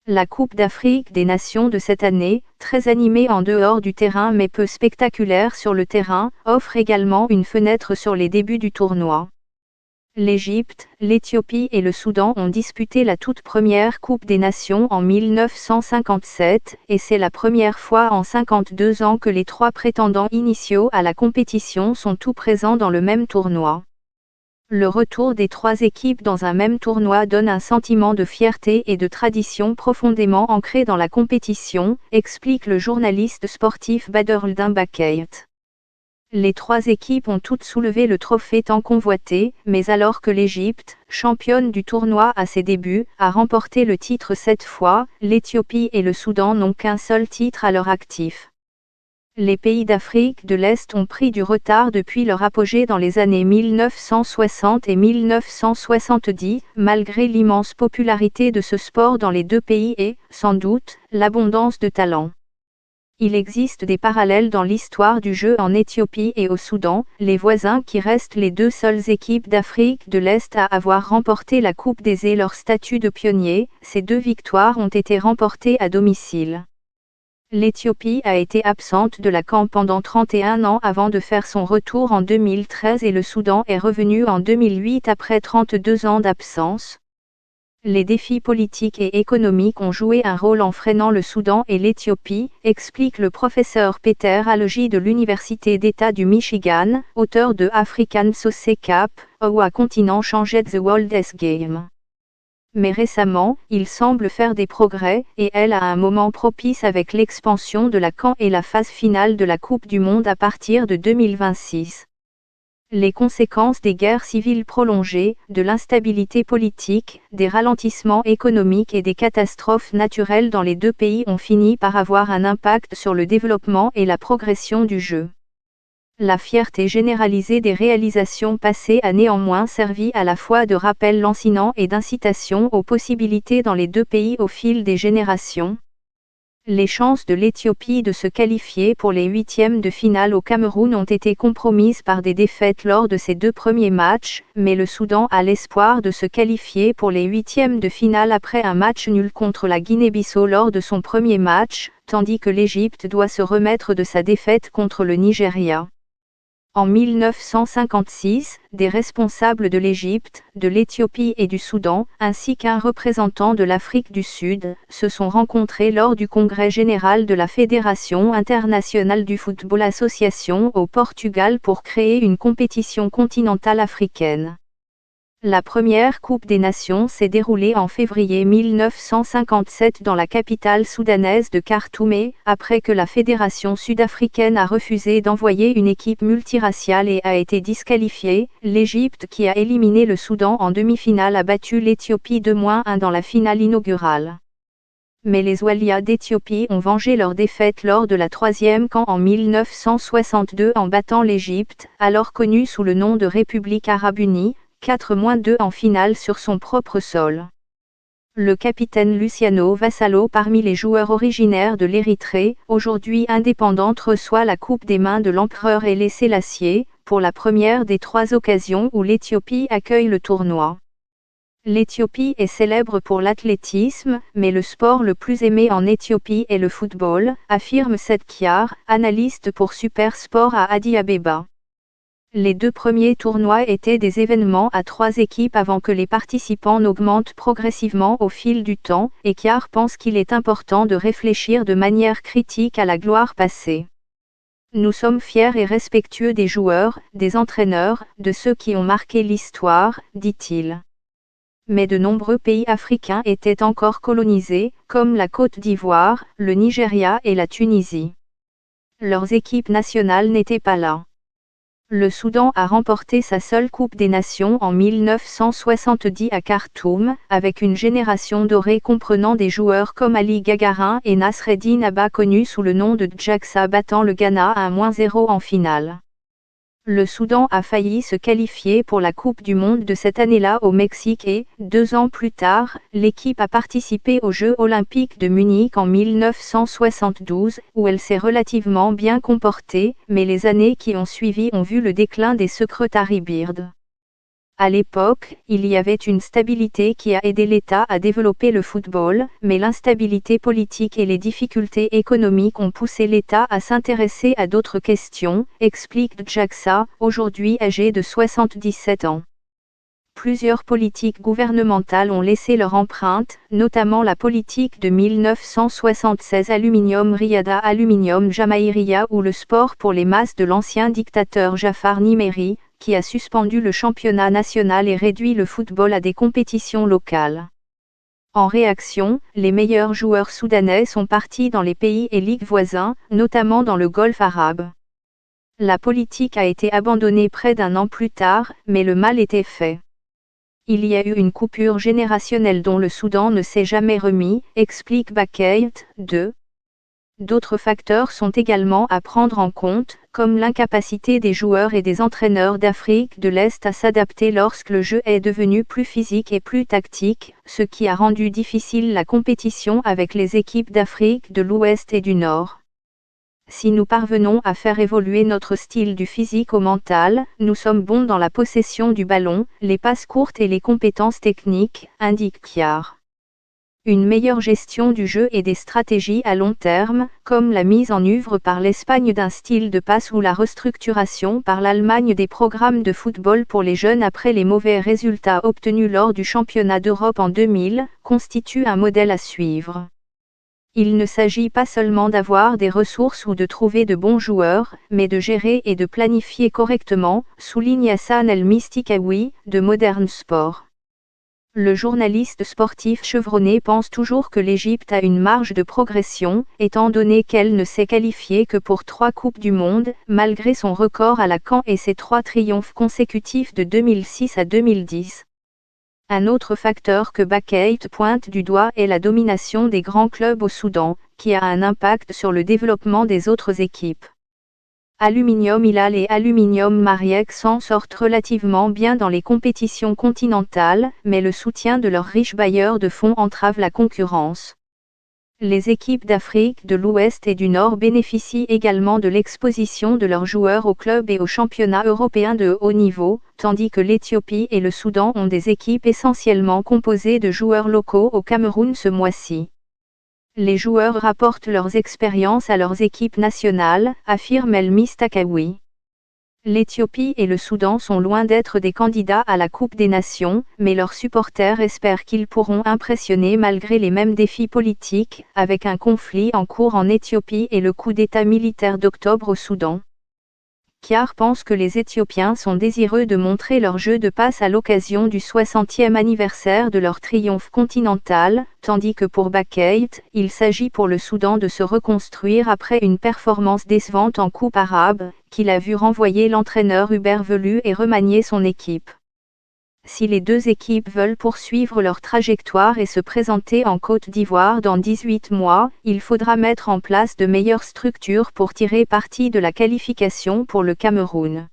La Coupe d'Afrique des Nations de cette année, très animée en dehors du terrain mais peu spectaculaire sur le terrain, offre également une fenêtre sur les débuts du tournoi. L'Égypte, l'Éthiopie et le Soudan ont disputé la toute première Coupe des Nations en 1957, et c'est la première fois en 52 ans que les trois prétendants initiaux à la compétition sont tous présents dans le même tournoi. Le retour des trois équipes dans un même tournoi donne un sentiment de fierté et de tradition profondément ancré dans la compétition, explique le journaliste sportif Badruddin Bakayt. Les trois équipes ont toutes soulevé le trophée tant convoité, mais alors que l'Égypte, championne du tournoi à ses débuts, a remporté le titre 7 fois, l'Éthiopie et le Soudan n'ont qu'un seul titre à leur actif. Les pays d'Afrique de l'Est ont pris du retard depuis leur apogée dans les années 1960 et 1970, malgré l'immense popularité de ce sport dans les deux pays et, sans doute, l'abondance de talents. Il existe des parallèles dans l'histoire du jeu en Éthiopie et au Soudan, les voisins qui restent les deux seules équipes d'Afrique de l'Est à avoir remporté la Coupe et leur statut de pionnier. Ces deux victoires ont été remportées à domicile. L'Éthiopie a été absente de la CAN pendant 31 ans avant de faire son retour en 2013 et le Soudan est revenu en 2008 après 32 ans d'absence. Les défis politiques et économiques ont joué un rôle en freinant le Soudan et l'Éthiopie, explique le professeur Peter Alogi de l'Université d'État du Michigan, auteur de African Sauce Cap, How a Continent Changed the World's Game. Mais récemment, il semble faire des progrès, et elle a un moment propice avec l'expansion de la CAN et la phase finale de la Coupe du Monde à partir de 2026. Les conséquences des guerres civiles prolongées, de l'instabilité politique, des ralentissements économiques et des catastrophes naturelles dans les deux pays ont fini par avoir un impact sur le développement et la progression du jeu. La fierté généralisée des réalisations passées a néanmoins servi à la fois de rappel lancinant et d'incitation aux possibilités dans les deux pays au fil des générations. Les chances de l'Éthiopie de se qualifier pour les huitièmes de finale au Cameroun ont été compromises par des défaites lors de ses deux premiers matchs, mais le Soudan a l'espoir de se qualifier pour les huitièmes de finale après un match nul contre la Guinée-Bissau lors de son premier match, tandis que l'Égypte doit se remettre de sa défaite contre le Nigeria. En 1956, des responsables de l'Égypte, de l'Éthiopie et du Soudan, ainsi qu'un représentant de l'Afrique du Sud, se sont rencontrés lors du congrès général de la Fédération internationale du football association au Portugal pour créer une compétition continentale africaine. La première Coupe des Nations s'est déroulée en février 1957 dans la capitale soudanaise de Khartoum et, après que la fédération sud-africaine a refusé d'envoyer une équipe multiraciale et a été disqualifiée, l'Égypte qui a éliminé le Soudan en demi-finale a battu l'Éthiopie 2-1 dans la finale inaugurale. Mais les Walias d'Éthiopie ont vengé leur défaite lors de la troisième CAN en 1962 en battant l'Égypte, alors connue sous le nom de République arabe unie, 4-2 en finale sur son propre sol. Le capitaine Luciano Vassallo parmi les joueurs originaires de l'Érythrée, aujourd'hui indépendante reçoit la coupe des mains de l'empereur Haïlé Sélassié, pour la première des trois occasions où l'Éthiopie accueille le tournoi. L'Éthiopie est célèbre pour l'athlétisme, mais le sport le plus aimé en Éthiopie est le football, affirme Seth Kiar, analyste pour Super Sport à Addis Abeba. Les deux premiers tournois étaient des événements à trois équipes avant que les participants n'augmentent progressivement au fil du temps, et Kiar pense qu'il est important de réfléchir de manière critique à la gloire passée. Nous sommes fiers et respectueux des joueurs, des entraîneurs, de ceux qui ont marqué l'histoire, dit-il. Mais de nombreux pays africains étaient encore colonisés, comme la Côte d'Ivoire, le Nigeria et la Tunisie. Leurs équipes nationales n'étaient pas là. Le Soudan a remporté sa seule Coupe des Nations en 1970 à Khartoum, avec une génération dorée comprenant des joueurs comme Ali Gagarin et Nasreddine Abba connus sous le nom de Djaksa battant le Ghana 1-0 en finale. Le Soudan a failli se qualifier pour la Coupe du Monde de cette année-là au Mexique et, 2 ans plus tard, l'équipe a participé aux Jeux olympiques de Munich en 1972, où elle s'est relativement bien comportée, mais les années qui ont suivi ont vu le déclin des Secretary Bird. À l'époque, il y avait une stabilité qui a aidé l'État à développer le football, mais l'instabilité politique et les difficultés économiques ont poussé l'État à s'intéresser à d'autres questions, explique Djaksa, aujourd'hui âgé de 77 ans. Plusieurs politiques gouvernementales ont laissé leur empreinte, notamment la politique de 1976 Aluminium Riyada Aluminium Jamaïria ou le sport pour les masses de l'ancien dictateur Jafar Nimeri, qui a suspendu le championnat national et réduit le football à des compétitions locales. En réaction, les meilleurs joueurs soudanais sont partis dans les pays et ligues voisins, notamment dans le Golfe arabe. La politique a été abandonnée près d'un an plus tard, mais le mal était fait. Il y a eu une coupure générationnelle dont le Soudan ne s'est jamais remis, explique Bakayt, 2. D'autres facteurs sont également à prendre en compte, comme l'incapacité des joueurs et des entraîneurs d'Afrique de l'Est à s'adapter lorsque le jeu est devenu plus physique et plus tactique, ce qui a rendu difficile la compétition avec les équipes d'Afrique de l'Ouest et du Nord. Si nous parvenons à faire évoluer notre style du physique au mental, nous sommes bons dans la possession du ballon, les passes courtes et les compétences techniques, indique Kiar. Une meilleure gestion du jeu et des stratégies à long terme, comme la mise en œuvre par l'Espagne d'un style de passe ou la restructuration par l'Allemagne des programmes de football pour les jeunes après les mauvais résultats obtenus lors du championnat d'Europe en 2000, constituent un modèle à suivre. Il ne s'agit pas seulement d'avoir des ressources ou de trouver de bons joueurs, mais de gérer et de planifier correctement, souligne Hassan El-Mistikawi, de Modern Sport. Le journaliste sportif chevronné pense toujours que l'Égypte a une marge de progression, étant donné qu'elle ne s'est qualifiée que pour 3 Coupes du Monde, malgré son record à la CAN et ses 3 triomphes consécutifs de 2006 à 2010. Un autre facteur que Bakayt pointe du doigt est la domination des grands clubs au Soudan, qui a un impact sur le développement des autres équipes. Aluminium Hilal et Aluminium Mariek s'en sortent relativement bien dans les compétitions continentales, mais le soutien de leurs riches bailleurs de fonds entrave la concurrence. Les équipes d'Afrique de l'Ouest et du Nord bénéficient également de l'exposition de leurs joueurs aux clubs et aux championnats européens de haut niveau, tandis que l'Éthiopie et le Soudan ont des équipes essentiellement composées de joueurs locaux au Cameroun ce mois-ci. Les joueurs rapportent leurs expériences à leurs équipes nationales, affirme El-Mistakawi. L'Éthiopie et le Soudan sont loin d'être des candidats à la Coupe des Nations, mais leurs supporters espèrent qu'ils pourront impressionner malgré les mêmes défis politiques, avec un conflit en cours en Éthiopie et le coup d'État militaire d'octobre au Soudan. Kiar pense que les Éthiopiens sont désireux de montrer leur jeu de passe à l'occasion du 60e anniversaire de leur triomphe continental, tandis que pour Bakayt, il s'agit pour le Soudan de se reconstruire après une performance décevante en Coupe arabe, qu'il a vu renvoyer l'entraîneur Hubert Velue et remanier son équipe. Si les deux équipes veulent poursuivre leur trajectoire et se présenter en Côte d'Ivoire dans 18 mois, il faudra mettre en place de meilleures structures pour tirer parti de la qualification pour le Cameroun.